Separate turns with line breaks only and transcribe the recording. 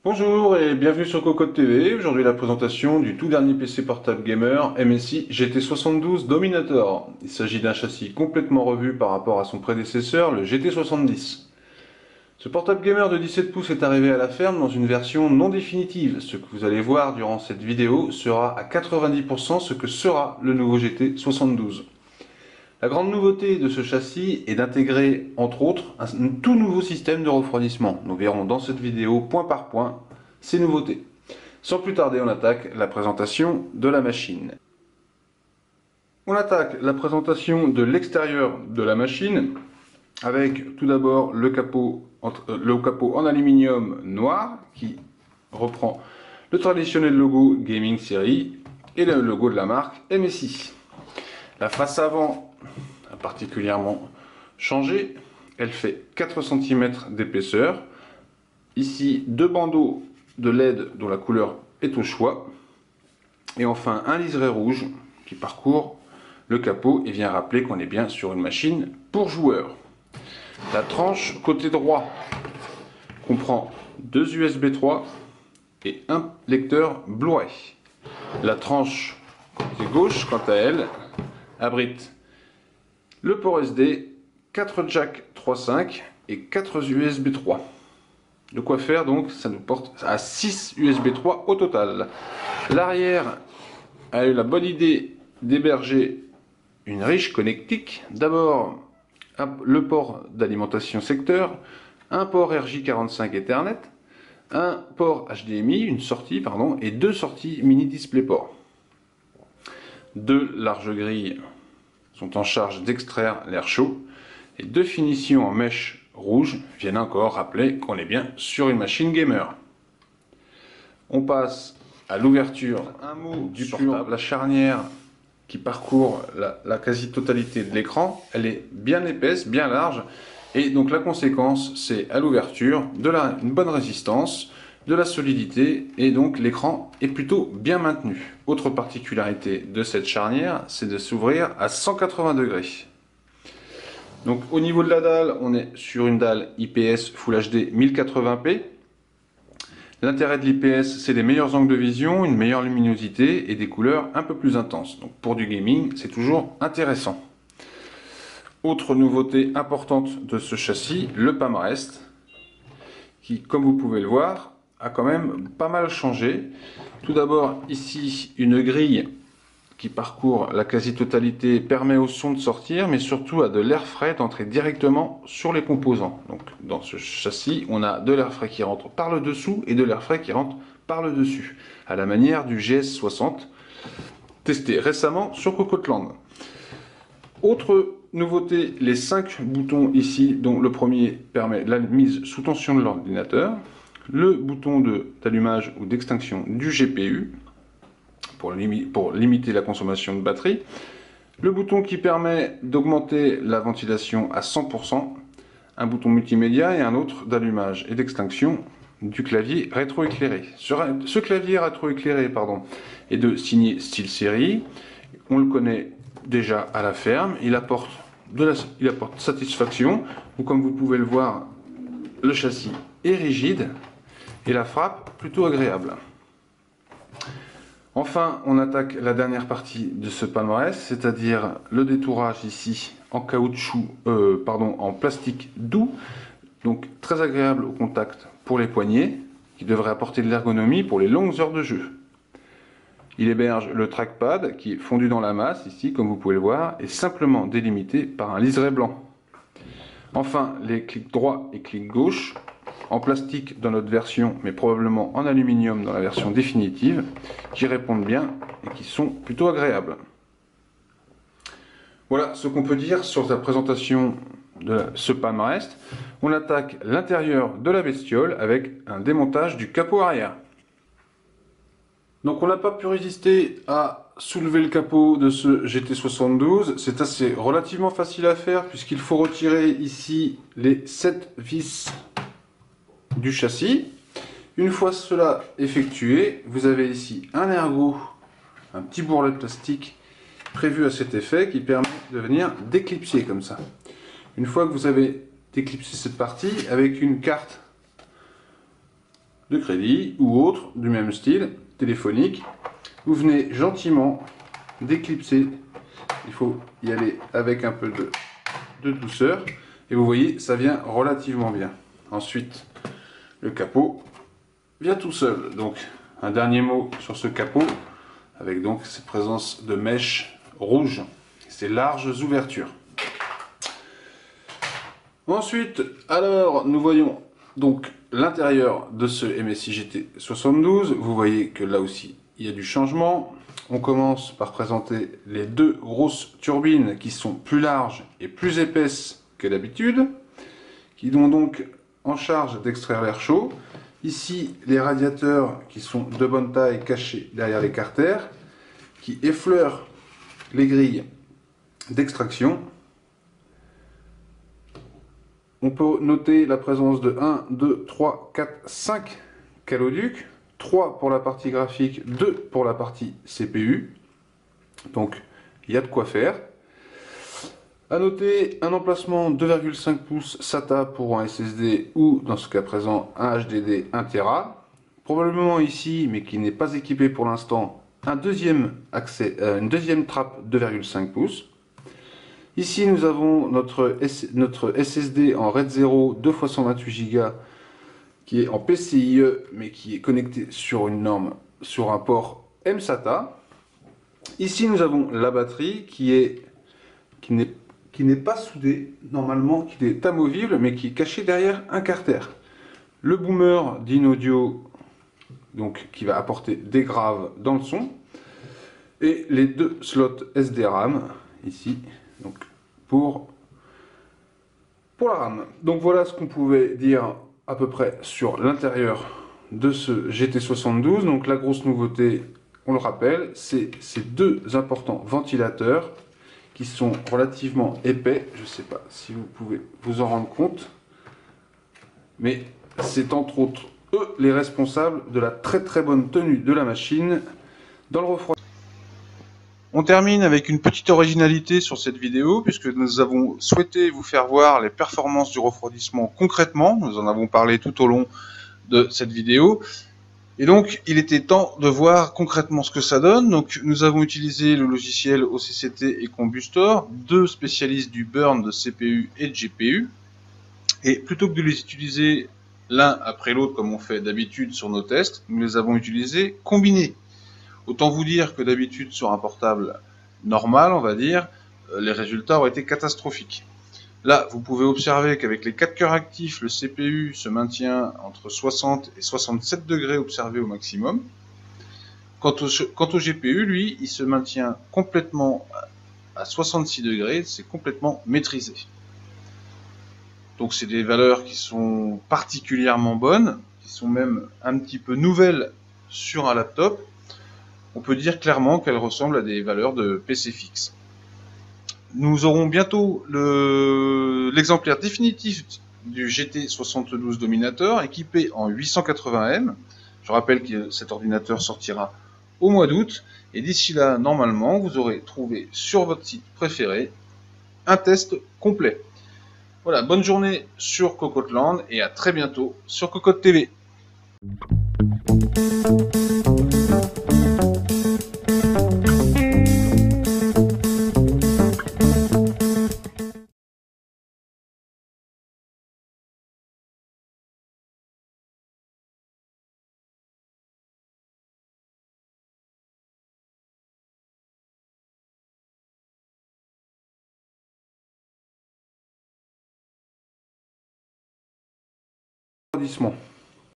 Bonjour et bienvenue sur Cocotte TV. Aujourd'hui la présentation du tout dernier PC portable gamer MSI GT72 Dominator. Il s'agit d'un châssis complètement revu par rapport à son prédécesseur, le GT70. Ce portable gamer de 17 pouces est arrivé à la ferme dans une version non définitive. Ce que vous allez voir durant cette vidéo sera à 90% ce que sera le nouveau GT72. La grande nouveauté de ce châssis est d'intégrer, entre autres, un tout nouveau système de refroidissement. Nous verrons dans cette vidéo, point par point, ces nouveautés. Sans plus tarder, on attaque la présentation de la machine. On attaque la présentation de l'extérieur de la machine, avec tout d'abord le capot en aluminium noir, qui reprend le traditionnel logo Gaming Series et le logo de la marque MSI. La face avant a particulièrement changé, elle fait 4 cm d'épaisseur. Ici, deux bandeaux de LED dont la couleur est au choix. Et enfin, un liseré rouge qui parcourt le capot et vient rappeler qu'on est bien sur une machine pour joueurs. La tranche côté droit comprend deux USB 3 et un lecteur Blu-ray. La tranche côté gauche, quant à elle, abrite le port SD, 4 jack 3.5 et 4 USB 3. De quoi faire donc, ça nous porte à 6 USB 3 au total. L'arrière a eu la bonne idée d'héberger une riche connectique. D'abord le port d'alimentation secteur, un port RJ45 Ethernet, un port HDMI, une sortie pardon, et deux sorties mini DisplayPort. Deux larges grilles sont en charge d'extraire l'air chaud et deux finitions en mèche rouge viennent encore rappeler qu'on est bien sur une machine gamer. On passe à l'ouverture. Un mot du portable. La charnière qui parcourt la quasi-totalité de l'écran, elle est bien épaisse, bien large, et donc la conséquence c'est à l'ouverture une bonne résistance, de la solidité, et donc l'écran est plutôt bien maintenu. Autre particularité de cette charnière, c'est de s'ouvrir à 180 degrés. Donc au niveau de la dalle, on est sur une dalle IPS Full HD 1080p. L'intérêt de l'IPS, c'est des meilleurs angles de vision, une meilleure luminosité et des couleurs un peu plus intenses. Donc pour du gaming, c'est toujours intéressant. Autre nouveauté importante de ce châssis, le PAMRest, qui, comme vous pouvez le voir, a quand même pas mal changé. Tout d'abord, ici, une grille qui parcourt la quasi-totalité permet au son de sortir, mais surtout à de l'air frais d'entrer directement sur les composants. Donc, dans ce châssis, on a de l'air frais qui rentre par le dessous et de l'air frais qui rentre par le dessus, à la manière du GS60, testé récemment sur Cocotland. Autre nouveauté, les 5 boutons ici, dont le premier permet la mise sous tension de l'ordinateur, le bouton d'allumage ou d'extinction du GPU pour limiter la consommation de batterie, le bouton qui permet d'augmenter la ventilation à 100%, un bouton multimédia et un autre d'allumage et d'extinction du clavier rétroéclairé. Ce clavier rétroéclairé est de signé SteelSeries, on le connaît déjà à la ferme, il apporte satisfaction. Comme vous pouvez le voir, le châssis est rigide et la frappe plutôt agréable. Enfin, on attaque la dernière partie de ce palmarès, c'est-à-dire le détourage ici en caoutchouc, en plastique doux, donc très agréable au contact pour les poignets, qui devrait apporter de l'ergonomie pour les longues heures de jeu. Il héberge le trackpad qui est fondu dans la masse ici, comme vous pouvez le voir, et simplement délimité par un liseré blanc. Enfin, les clics droit et clics gauche, en plastique dans notre version, mais probablement en aluminium dans la version définitive, qui répondent bien et qui sont plutôt agréables. Voilà ce qu'on peut dire sur la présentation de ce palmarès. On attaque l'intérieur de la bestiole avec un démontage du capot arrière. Donc on n'a pas pu résister à soulever le capot de ce GT72. C'est relativement facile à faire puisqu'il faut retirer ici les 7 vis du châssis. Une fois cela effectué, vous avez ici un ergot, un petit bourrelet de plastique prévu à cet effet qui permet de venir déclipser comme ça. Une fois que vous avez déclipsé cette partie avec une carte de crédit ou autre du même style, téléphonique, vous venez gentiment déclipser. Il faut y aller avec un peu de douceur et vous voyez, ça vient relativement bien. Ensuite, le capot vient tout seul. Donc, un dernier mot sur ce capot avec donc cette présence de mèches rouges, ces larges ouvertures. Ensuite, alors, nous voyons donc l'intérieur de ce MSI GT72. Vous voyez que là aussi, il y a du changement. On commence par présenter les deux grosses turbines qui sont plus larges et plus épaisses que d'habitude, qui ont donc en charge d'extraire l'air chaud. Ici, les radiateurs qui sont de bonne taille cachés derrière les carters, qui effleurent les grilles d'extraction. On peut noter la présence de 1, 2, 3, 4, 5 caloducs, 3 pour la partie graphique, 2 pour la partie CPU. Donc il y a de quoi faire. A noter un emplacement 2,5 pouces SATA pour un SSD ou dans ce cas présent un HDD 1 Tera. Probablement ici, mais qui n'est pas équipé pour l'instant, un deuxième accès, une deuxième trappe 2,5 pouces. Ici, nous avons notre SSD en RAID 0 2 x 128 Go qui est en PCIe mais qui est connecté sur une norme, sur un port mSATA. Ici, nous avons la batterie qui n'est pas soudée normalement, qui est amovible mais qui est cachée derrière un carter. Le boomer d'InAudio donc qui va apporter des graves dans le son et les deux slots SDRAM ici donc pour la RAM. Donc voilà ce qu'on pouvait dire à peu près sur l'intérieur de ce GT72. Donc la grosse nouveauté, on le rappelle, c'est ces deux importants ventilateurs qui sont relativement épais. Je ne sais pas si vous pouvez vous en rendre compte, mais c'est entre autres eux les responsables de la très bonne tenue de la machine dans le refroidissement. On termine avec une petite originalité sur cette vidéo, puisque nous avons souhaité vous faire voir les performances du refroidissement concrètement. Nous en avons parlé tout au long de cette vidéo. Et donc, il était temps de voir concrètement ce que ça donne. Donc, nous avons utilisé le logiciel OCCT et Combustor, deux spécialistes du burn de CPU et de GPU. Et plutôt que de les utiliser l'un après l'autre, comme on fait d'habitude sur nos tests, nous les avons utilisés combinés. Autant vous dire que d'habitude sur un portable normal, on va dire, les résultats auraient été catastrophiques. Là, vous pouvez observer qu'avec les 4 cœurs actifs, le CPU se maintient entre 60 et 67 degrés observés au maximum. Quant au GPU, lui, il se maintient complètement à 66 degrés, c'est complètement maîtrisé. Donc c'est des valeurs qui sont particulièrement bonnes, qui sont même un petit peu nouvelles sur un laptop. On peut dire clairement qu'elles ressemblent à des valeurs de PC fixe. Nous aurons bientôt l'exemplaire définitif du GT72 Dominator équipé en 880M. Je rappelle que cet ordinateur sortira au mois d'août et d'ici là, normalement, vous aurez trouvé sur votre site préféré un test complet. Voilà, bonne journée sur Cocotland et à très bientôt sur Cocotte TV. Refroidissement.